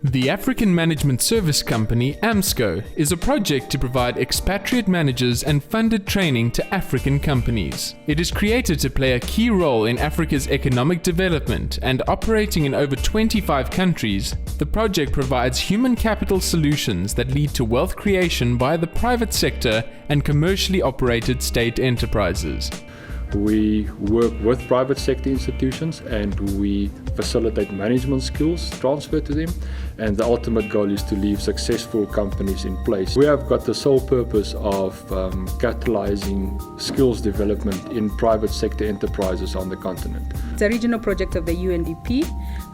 The African Management Service Company, AMSCO, is a project to provide expatriate managers and funded training to African companies. It is created to play a key role in Africa's economic development, and operating in over 25 countries, the project provides human capital solutions that lead to wealth creation by the private sector and commercially operated state enterprises. We work with private sector institutions and we facilitate management skills transfer to them, and the ultimate goal is to leave successful companies in place. We have got the sole purpose of catalyzing skills development in private sector enterprises on the continent. It's a regional project of the UNDP,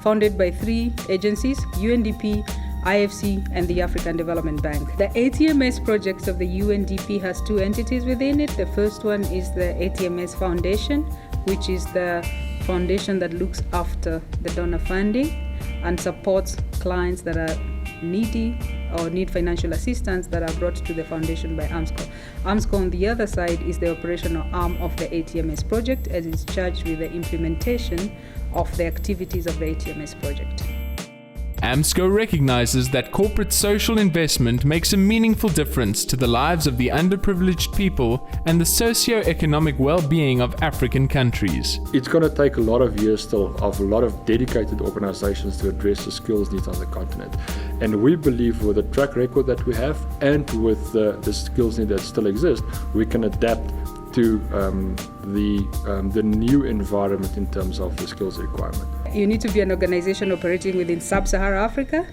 founded by 3 agencies: UNDP, IFC and the African Development Bank. The ATMS project of the UNDP has 2 entities within it. The first one is the ATMS Foundation, which is the foundation that looks after the donor funding and supports clients that are needy or need financial assistance that are brought to the foundation by AMSCO. AMSCO on the other side is the operational arm of the ATMS project, as it's charged with the implementation of the activities of the ATMS project. AMSCO recognizes that corporate social investment makes a meaningful difference to the lives of the underprivileged people and the socio-economic well-being of African countries. It's going to take a lot of years still of a lot of dedicated organizations to address the skills needs on the continent. And we believe with the track record that we have and with the skills need that still exist, we can adapt to the new environment in terms of the skills requirement. You need to be an organization operating within sub-Saharan Africa.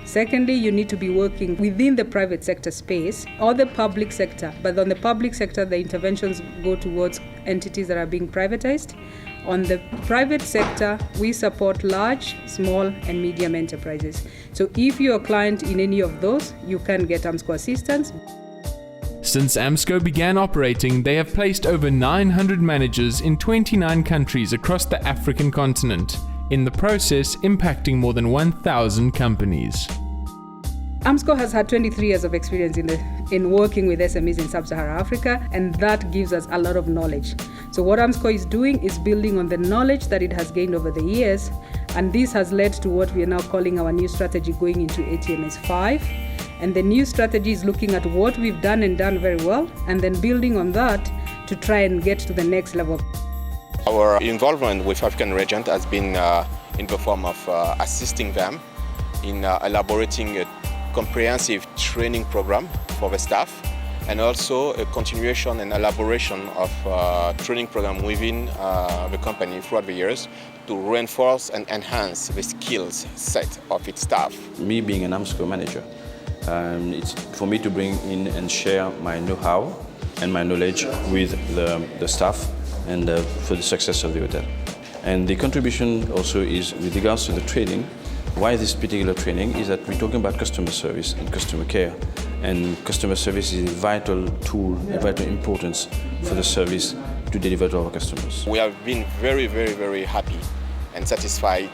Secondly, you need to be working within the private sector space or the public sector. But on the public sector, the interventions go towards entities that are being privatized. On the private sector, we support large, small, and medium enterprises. So if you're a client in any of those, you can get AMSCO assistance. Since AMSCO began operating, they have placed over 900 managers in 29 countries across the African continent, in the process impacting more than 1,000 companies. AMSCO has had 23 years of experience in working with SMEs in sub-Saharan Africa, and that gives us a lot of knowledge. So what AMSCO is doing is building on the knowledge that it has gained over the years, and this has led to what we are now calling our new strategy going into ATMS 5. And the new strategy is looking at what we've done and done very well, and then building on that to try and get to the next level. Our involvement with African region has been in the form of assisting them in elaborating a comprehensive training program for the staff, and also a continuation and elaboration of training program within the company throughout the years to reinforce and enhance the skills set of its staff. Me being an AMSCO manager, it's for me to bring in and share my know-how and my knowledge with the staff and for the success of the hotel. And the contribution also is with regards to the training. Why this particular training is that we're talking about customer service and customer care. And customer service is a vital tool, a vital importance for the service to deliver to our customers. We have been very, very, very happy and satisfied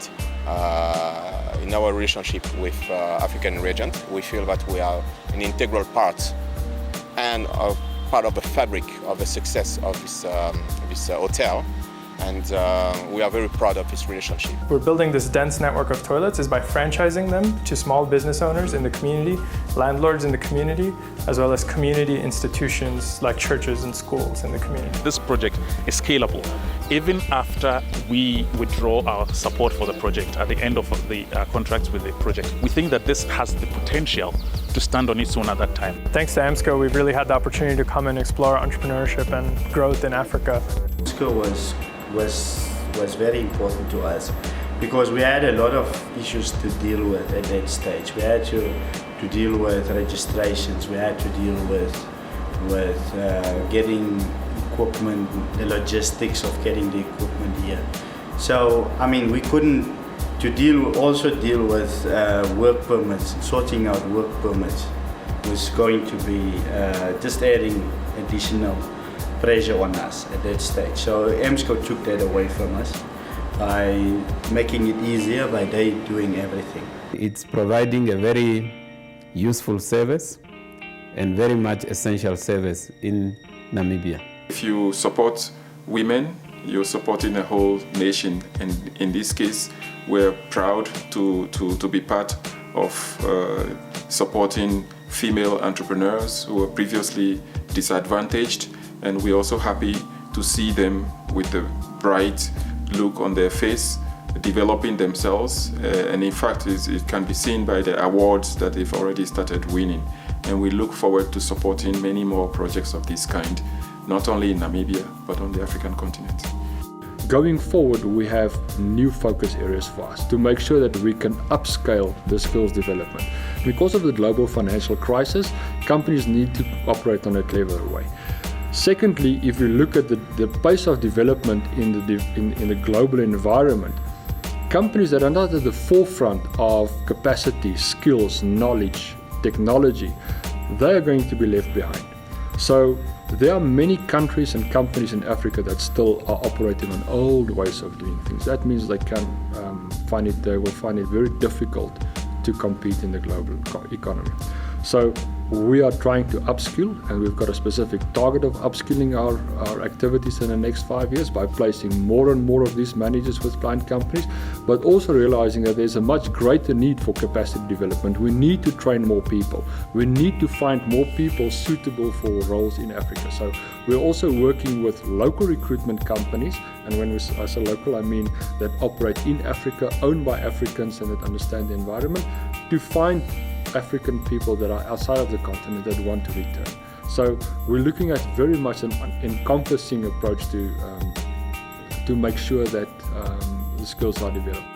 in our relationship with African region. We feel that we are an integral part and part of the fabric of the success of this hotel, and we are very proud of this relationship. We're building this dense network of toilets is by franchising them to small business owners in the community, landlords in the community, as well as community institutions like churches and schools in the community. This project is scalable. Even after we withdraw our support for the project at the end of the contracts with the project, we think that this has the potential to stand on its own at that time. Thanks to AMSCO, we've really had the opportunity to come and explore entrepreneurship and growth in Africa. AMSCO was very important to us because we had a lot of issues to deal with at that stage. We had to deal with registrations, we had to deal with getting equipment, the logistics of getting the equipment here. So, I mean, we couldn't also deal with work permits, sorting out work permits was going to be just adding additional pressure on us at that stage. So AMSCO took that away from us by making it easier by they doing everything. It's providing a very useful service and very much essential service in Namibia. If you support women, you're supporting a whole nation, and in this case, we're proud to be part of supporting female entrepreneurs who were previously disadvantaged, and we're also happy to see them with a bright look on their face, developing themselves, and in fact it can be seen by the awards that they've already started winning. And we look forward to supporting many more projects of this kind, not only in Namibia but on the African continent. Going forward, we have new focus areas for us to make sure that we can upscale the skills development. Because of the global financial crisis, companies need to operate on a clever way. Secondly, if we look at the pace of development in the global environment, companies that are not at the forefront of capacity, skills, knowledge, technology, they are going to be left behind. So there are many countries and companies in Africa that still are operating on old ways of doing things. That means they will find it very difficult to compete in the global economy. So we are trying to upskill, and we've got a specific target of upskilling our activities in the next 5 years by placing more and more of these managers with client companies, but also realizing that there's a much greater need for capacity development. We need to train more people. We need to find more people suitable for roles in Africa. So we're also working with local recruitment companies, and when I say local, I mean that operate in Africa, owned by Africans and that understand the environment, to find African people that are outside of the continent that want to return. So we're looking at very much an encompassing approach to make sure that the skills are developed.